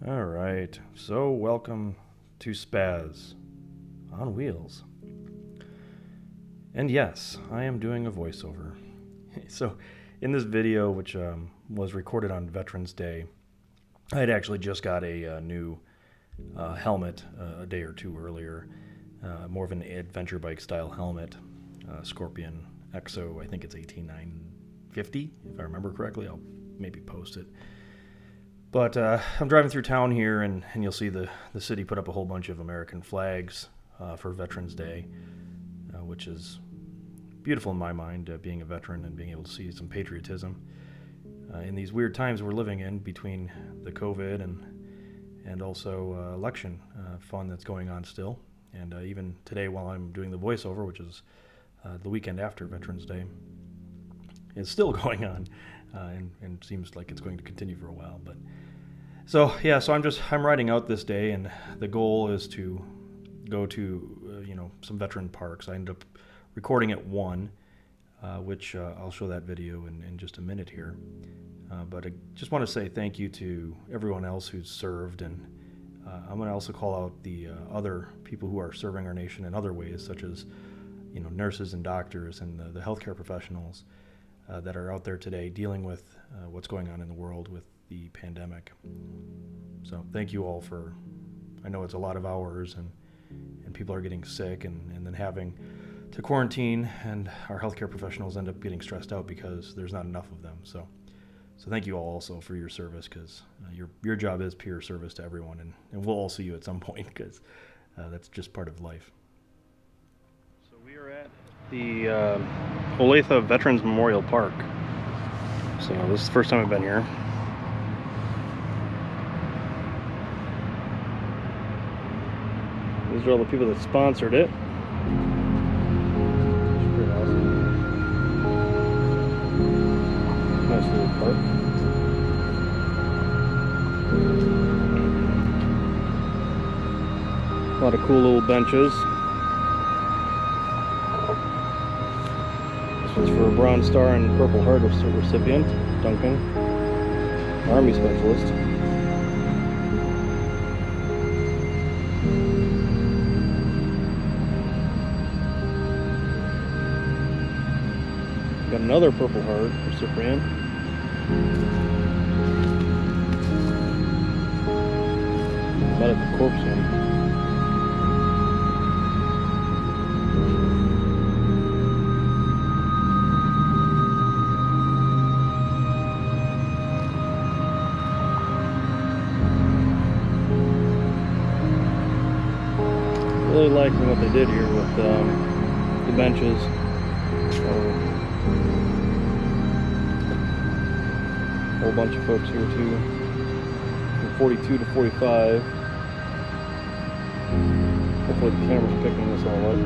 All right, so welcome to Spaz on Wheels. And yes, I am doing a voiceover. So in this video, which was recorded on Veterans Day, I had actually just got a new helmet a day or two earlier, more of an adventure bike style helmet, Scorpion EXO, I think it's 18950, if I remember correctly. I'll maybe post it. But I'm driving through town here, and you'll see the city put up a whole bunch of American flags for Veterans Day, which is beautiful in my mind, being a veteran and being able to see some patriotism in these weird times we're living in between the COVID and also election fun that's going on still. And even today, while I'm doing the voiceover, which is the weekend after Veterans Day, it's still going on, and seems like it's going to continue for a while. But so I'm riding out this day, and the goal is to go to some veteran parks. I ended up recording at one, which I'll show that video in just a minute here. But I just want to say thank you to everyone else who's served, and I'm going to also call out the other people who are serving our nation in other ways, such as nurses and doctors and the healthcare professionals that are out there today dealing with what's going on in the world with the pandemic. So thank you all I know it's a lot of hours, and people are getting sick and then having to quarantine, and our healthcare professionals end up getting stressed out because there's not enough of them. So thank you all also for your service, because your job is peer service to everyone, and we'll all see you at some point, because that's just part of life. So we are at the Olathe Veterans Memorial Park. So this is the first time I've been here. These are all the people that sponsored it. It's pretty awesome. Nice little park. A lot of cool little benches. This one's for a Bronze Star and Purple Heart recipient, Duncan, Army Specialist. Got another Purple Heart recipient. Medical Corps one. Really liking what they did here with the benches. A whole bunch of folks here too, from 42 to 45. Hopefully the camera's picking this all up.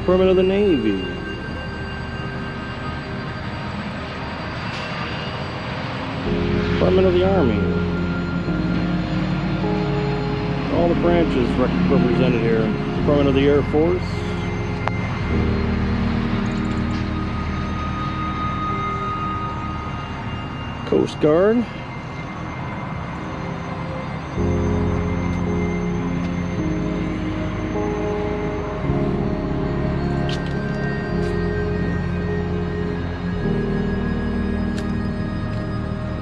Department of the Navy. Department of the Army. All the branches represented here. Department of the Air Force. Coast Guard.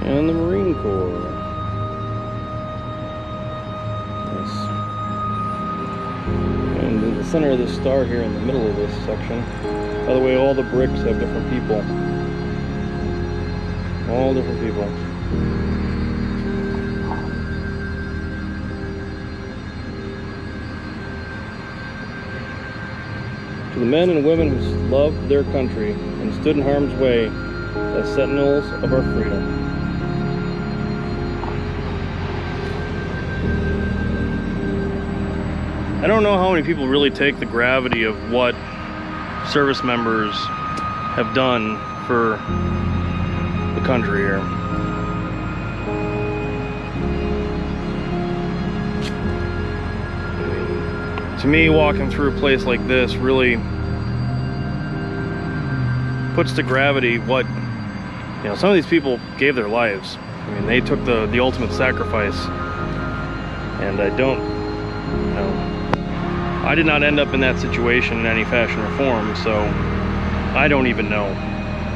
And the Marine Corps. Yes. And in the center of this star here, in the middle of this section, by the way, all the bricks have different people. All different people. To the men and women who loved their country and stood in harm's way as sentinels of our freedom. I don't know how many people really take the gravity of what service members have done for the country here. To me, walking through a place like this really puts to gravity what, you know, some of these people gave their lives. I mean, they took the ultimate sacrifice, and I don't, you know, I did not end up in that situation in any fashion or form, so I don't even know,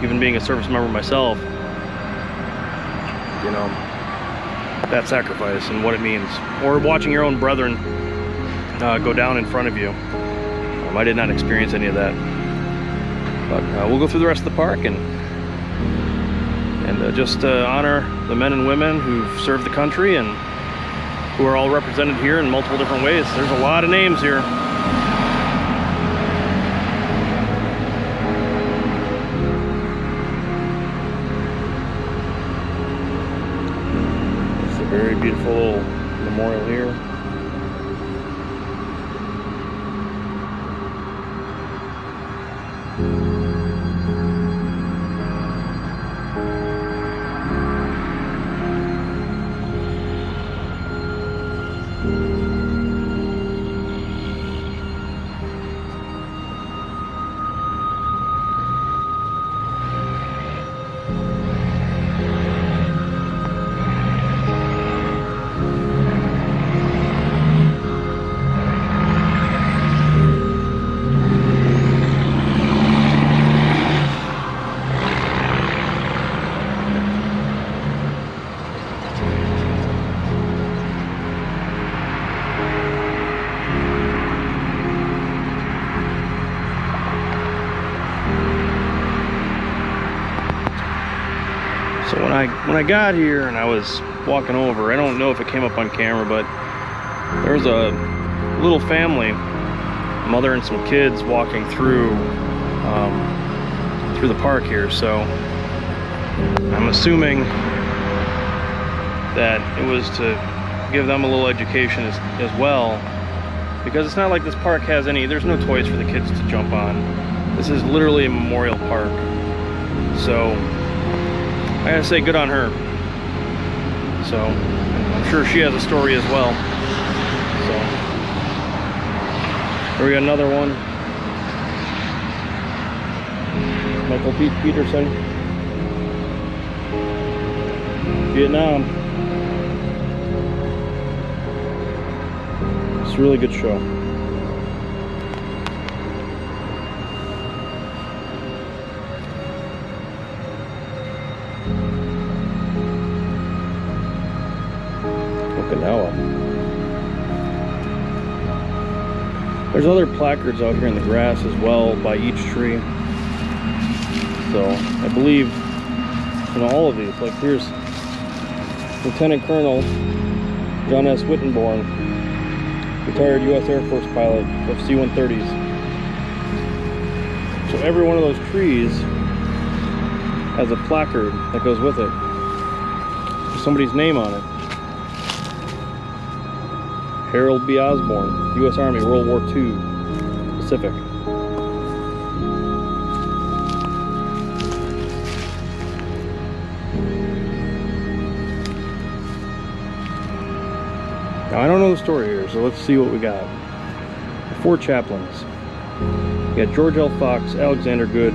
even being a service member myself, you know, that sacrifice and what it means, or watching your own brethren go down in front of you. I did not experience any of that, but we'll go through the rest of the park and just honor the men and women who've served the country and who are all represented here in multiple different ways. There's a lot of names here. It's a very beautiful little memorial here. So when I got here and I was walking over, I don't know if it came up on camera, but there was a little family, mother and some kids, walking through the park here. So I'm assuming that it was to give them a little education as well, because it's not like this park has there's no toys for the kids to jump on. This is literally a memorial park. So I gotta say, good on her. So I'm sure she has a story as well. So here we got another one. Michael Peterson, Vietnam. It's a really good show. Okinawa. There's other placards out here in the grass as well by each tree. So I believe in all of these, like here's Lieutenant Colonel John S. Wittenborn, retired U.S. Air Force pilot of C-130s. So every one of those trees has a placard that goes with it, with somebody's name on it. Harold B. Osborne, U.S. Army, World War II, Pacific. Now, I don't know the story here, so let's see what we got. 4 chaplains. We got George L. Fox, Alexander Good,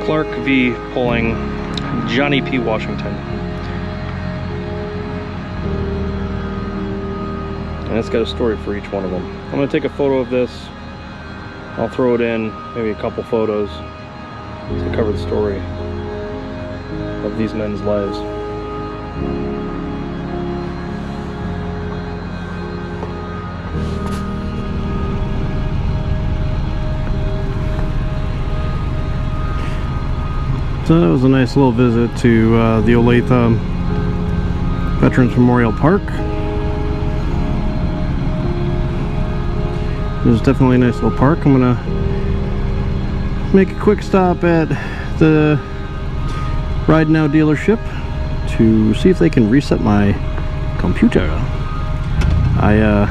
Clark V. Pulling, Johnny P. Washington. And it's got a story for each one of them. I'm going to take a photo of this. I'll throw it in, maybe a couple photos to cover the story of these men's lives. So that was a nice little visit to the Olathe Veterans Memorial Park. It was definitely a nice little park. I'm gonna make a quick stop at the Ride Now dealership to see if they can reset my computer. I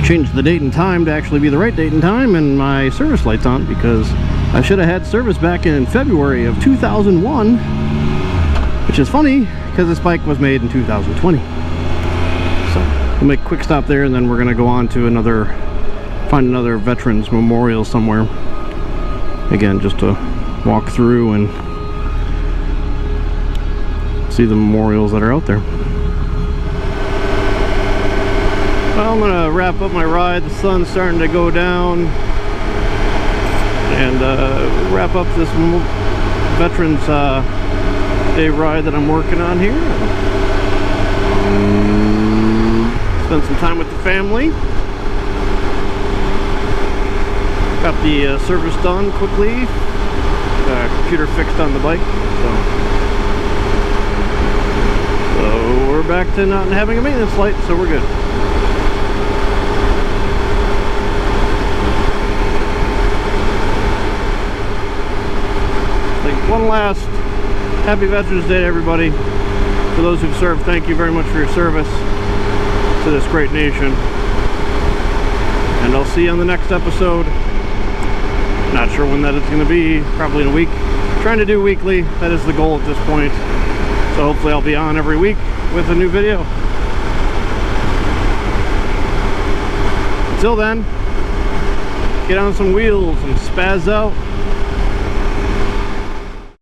changed the date and time to actually be the right date and time, and my service light's on because I should have had service back in February of 2001, which is funny because this bike was made in 2020. So we'll make a quick stop there, and then we're gonna go on to find another veterans memorial somewhere. Again, just to walk through and see the memorials that are out there. Well, I'm gonna wrap up my ride. The sun's starting to go down, and wrap up this Veterans Day ride that I'm working on here. Spend some time with the family. Got the service done quickly. Computer fixed on the bike, so we're back to not having a maintenance light, so we're good. One last happy Veterans Day to everybody. For those who've served, thank you very much for your service to this great nation. And I'll see you on the next episode. Not sure when that is going to be, probably in a week. Trying to do weekly, that is the goal at this point. So hopefully I'll be on every week with a new video. Until then, get on some wheels and spaz out.